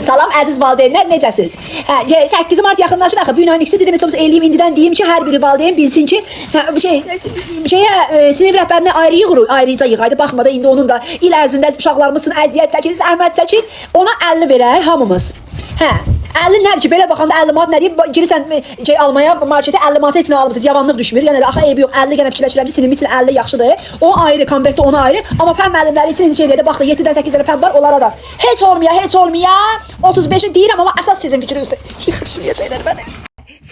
Salam əziz valideynlər, necəsiz? 8 mart yaxınlaşır axı. Bu gün ikisi dedim, heç eləyim indidən deyim ki, hər biri valideyn bilsin ki, sinif rəhbərinə ayrıca yığaydı. Baxmadı indi onun da il ərzində uşaqlarımız üçün əziyyət çəkir, zəhmət çəkir. Ona 50 verək hamımız. 50 nədir ki, belə baxanda 50 manat nə deyib, girirsən almaya, marketə 50 manata heç nə almırsınız, yavanlıq düşmür. Yəni axı eybi yox, 50 gənə fikirləşirəm ki, sinif üçün 50 yaxşıdır. O ayrı, konvertdə ona ayrı. Amma fən müəllimləri üçün necə eləyədə baxdı, 7-dən 8 dənə fən var, onlara da. Heç olmuyor. 35'i deyirəm, amma əsas sizin fikrinizdir. Yıxırsınıyacaqlar məni.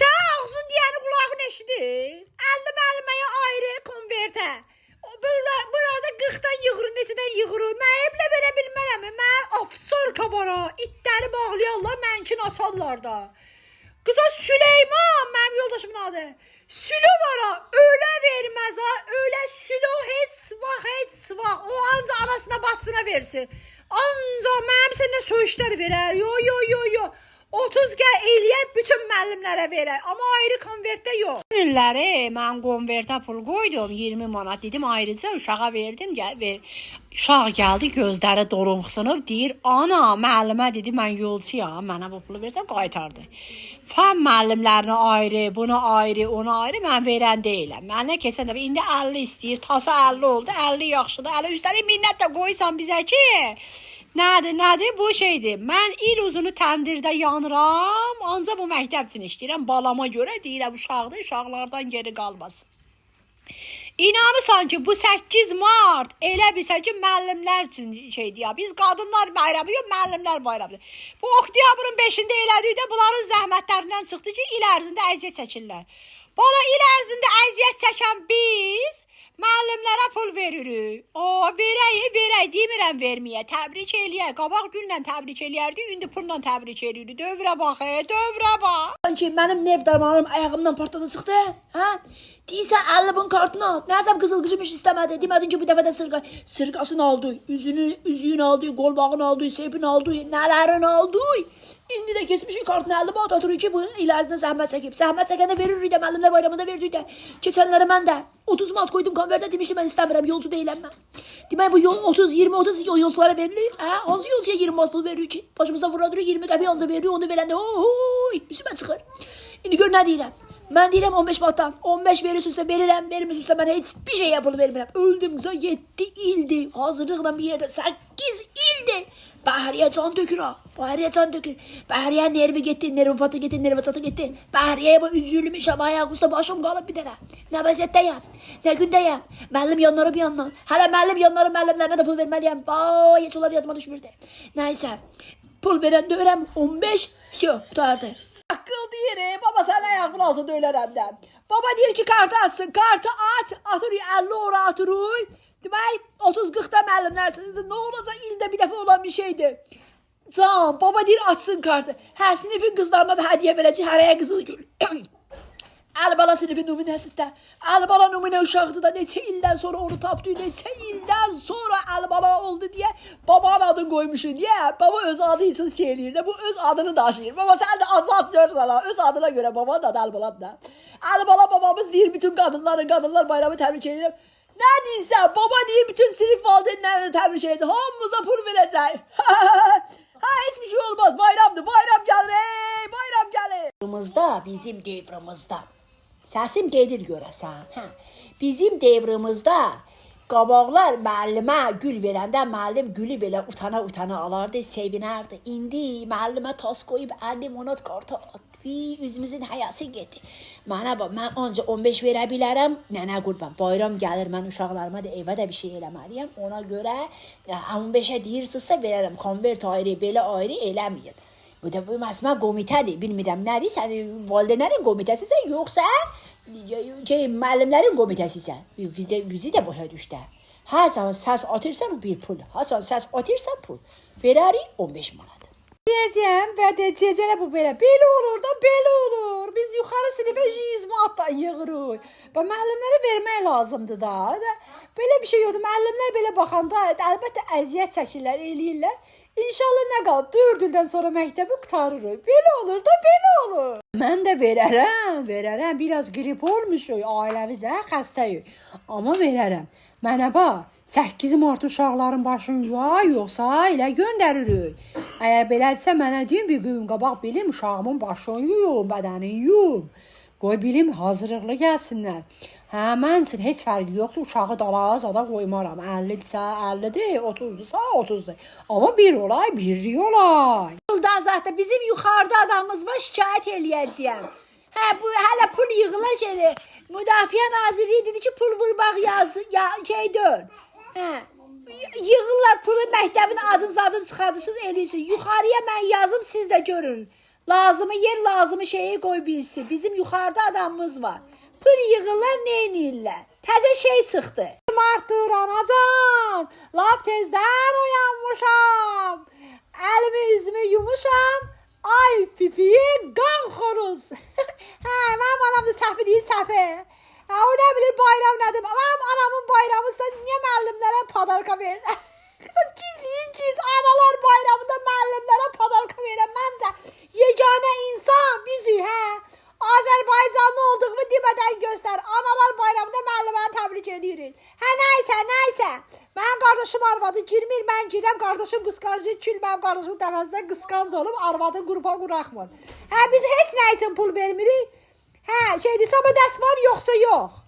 Sən ağzın deyəni qulağın eşidir. 50 müəlliməyə ayrı, konvertə. Burada 40'dan yığırı, neçədən yığırı. Mən evlə verə bilmərəm. Mən afçarka var ha. İtləri bağlayarlar, mənkin açarlar da. Qıza Süleyman, mənim yoldaşımın adı. Sülo var ha, öyle verməz ha. Öyle sülo heç vaxt. O anca anasına batsına versin. Ancaq mənim sənə söyüşlər verər. Yo. 30 gəl eləyək, bütün müəllimlərə verək. Amma ayrı konvertdə yox. Günləri mən konvertə pul qoydum, 20 manat dedim, ayrıca uşağa verdim. Uşaq gəldi, gözləri dolunxsunub, deyir, ana, müəllimə dedi, mən yolçuyam, mənə bu pulu versən, qaytardı. Fən müəllimlərinə ayrı, buna ayrı, ona ayrı, mən verən deyiləm. Mənə keçən dəfə, indi 50 istəyir, tasa 50 oldu, 50 yaxşıdır, 50 üstəlik minnət də qoysan bizə ki, Nədir? Bu şeydir. Mən il uzunu təndirdə yanıram, ancaq bu məktəb üçün işləyirəm. Balama görə deyirəm, uşaqdır, uşaqlardan geri qalmasın. İnanırsan ki, bu 8 mart elə bilsən ki, müəllimlər üçün şeydir ya. Biz qadınlar bayramı yox, müəllimlər bayramıdır. Bu oktyabrın 5-də elədikdə bunların zəhmətlərindən çıxdı ki, il ərzində əziyyət çəkirlər. Bana il ərzində əziyyət çəkən biz müəllimlərə pul veririk. Verək, demirəm verməyə. Təbrik eləyək. Qabaq günlə təbrik eləyərdik, indi pulla təbrik eləyirik. Dövrə bax, dövrə bax. Sanki mənim nerv darmanım ayağımdan partladı çıxdı. Deyirsən 50 bin kartını al. Nəzəm qızılgıcımış istəmədi. Demədin ki, bu dəfə də sırqasını aldı. Üzüyünü aldı, qolbağını aldı, sepini aldı, nələrini aldı. İndi də keçmişin kartını 50 manat atırıq ki, bu il ərzində zəhmət çəkib. Zəhmət çəkəndə veririk də, müəllimlər bayramında verdik də. Keçənləri mən də 30 manat qoydum konvertə, demişdim, mən istəmirəm, yolcu deyiləm mən. Demək bu yol 30 yolculara verilir. Hansı yolcuya 20 manat pul veririk ki? Başımızda vurduruq 20 qəpik anca veririk, onu verəndə müsibət çıxır. İndi gör nə deyirəm. Mən deyirəm 15 manatdan. 15 verirsinizsə verirəm, vermirsinizsə mən heç bir şey yapılı vermirəm. Öldümsə 7 ildir. Hazırlıqla bir yerdə 8 ildir. Bəhriyə can dökür ha. Bəhriyə nervi getdi, nervopatı getdi, nervosatı getdi. Bəhriyə bu üzülmüşəm, ayaq üstə başım qalıb bir dənə. Nə vəziyyətdəyəm, nə gündəyəm. Müəllim yanları bir yandan. Hələ müəllim yanları müəllimlərinə də pul verməliyəm. Vay, heç onlar yadıma düşmürdü. Nəysə, pul verən dövrəm 15, qutardı. Akıl deyir, baba sen ayağın altında ölərəm də. Baba deyir ki, kartı atsın, kartı atır 50 ora atırır. Demək, 30-40'da müəllimlərsiniz, nə olacaq ildə bir dəfə olan bir şeydir. Can, baba deyir atsın kartı. Sinifin qızlarına da hədiyyə verəcək, hərəyə qızıl gül. Əlibala sinifin nümunəsində. Əlibala nümunə uşaqdır da, neçə ildən sonra onu tapdı, neçə ildən sonra Əlibala oldu deyə babanın adını qoymuşsun. Niyə? Baba öz adı için şey eləyir də, bu öz adını daşıyır. Baba sən də azad dör sana, öz adına görə babanın adı Əlibaladır da. Əlibala babamız deyir, bütün qadınlar bayramı təbrik edirəm. Nə deyirsən? Baba deyir, bütün sinif valideynlərini təbrik edəcək, hamımıza pul verəcək. Hiçbir şey olmaz, bayramdır, bayram gəlir, bayram gəlir. Bizim devrimizdə. Səsim gedir görəsən. Bizim devrimizdə qabaqlar müəllimə gül verəndə müəllim gülü belə utana alardı, sevinərdi. İndi müəllimə tas qoyub 50 manat kartı atdı. Üzümüzün həyası getdi. Mənə bax, mən ancaq 15 verə bilərəm. Nənə qurban, bayram gəlir, mən uşaqlarıma da evə də bir şey eləməliyəm. Ona görə 15'ə deyirsinizsə verərəm. Konvert ayrı, belə ayrı eləməyin. Bu da bu məsmə komitədir. Bilmirəm nədir, sən valideynlərin komitəsisən, yoxsa müəllimlərin komitəsisən. Bizi də başa düşdü. Hər zaman səs atırsan bir pul. Hər zaman səs atırsan pul. Verərik 15 manat. Deyəcəm və deyəcəm bu belə. Belə olur da, belə olur. Biz yuxarı sinifə 100 manatdan yığırıq. Və müəllimlərə vermək lazımdır da. Belə bir şey yoxdur. Müəllimlər belə baxanda əlbəttə əziyyət çəkirlər, eləyirlər. İnşallah nə qalıb, 4 ildən sonra məktəbi qutarırıq. Belə olur da, belə olur. Mən də verərəm. Biraz grip olmuşuq, ailəmizə xəstəyik. Amma verərəm. Mənə bax, 8 mart uşaqların başını yuva, yoxsa elə göndəririk. Əgər belədirsə mənə deyin bir gün qabaq bilim uşağımın başını yuyum, bədəni yuyum. Qoy bilim hazırlıqlı gəlsinlər. Hə, mən üçün heç fərqi yoxdur. Uşağı dala zada qoymaram. 50-dirsə 50-dir, 30-dursa 30-dur. Amma bir olay, birlik olay. Yıldan zaten bizim yuxarıda adamımız var, şikayət eləyəcəyəm. Hə, bu hələ pul yığılır şeylə. Müdafiə Nazirliyi dedi ki, pul vurmaq şey deyil. Hə, yığırlar pulu, məktəbin adını çıxardırsınız, eləyirsiniz. Yuxarıya mən yazım, siz də görün. Lazımı yer, lazımı şeyi qoy bilsin. Bizim yuxarıda adamımız var. Pul yığırlar, neyniyirlər? Təzə şey çıxdı. Artur, anacan, lap tezdən uyanmışam. Əlimi, üzümü yumuşam. Ay pipiyim, qan xoruz. Hə, mənim anam da səhvi deyil, səhvi. Hə, o nə bilir bayram nədir? Mənim anamın bayramısa niyə müəllimlərə padarka verir? Kızım gic, analar bayramında müəllimlərə padarka verir. Məncə yeganə insan bizi, hə? Azərbaycanlı olduğumu demədən göstər. Analar bayramında müəlliməni təbrik edirik. Hə, nəysə. Mənim qardaşım arvadı girmir, mən girəm, qardaşım qısqancı kül, mənim qardaşım dəfəsində qısqanc olub, arvadın qrupa quraxmır. Hə, biz heç nə üçün pul vermirik? Hə, şeydir, sabah dərs var, yoxsa yox.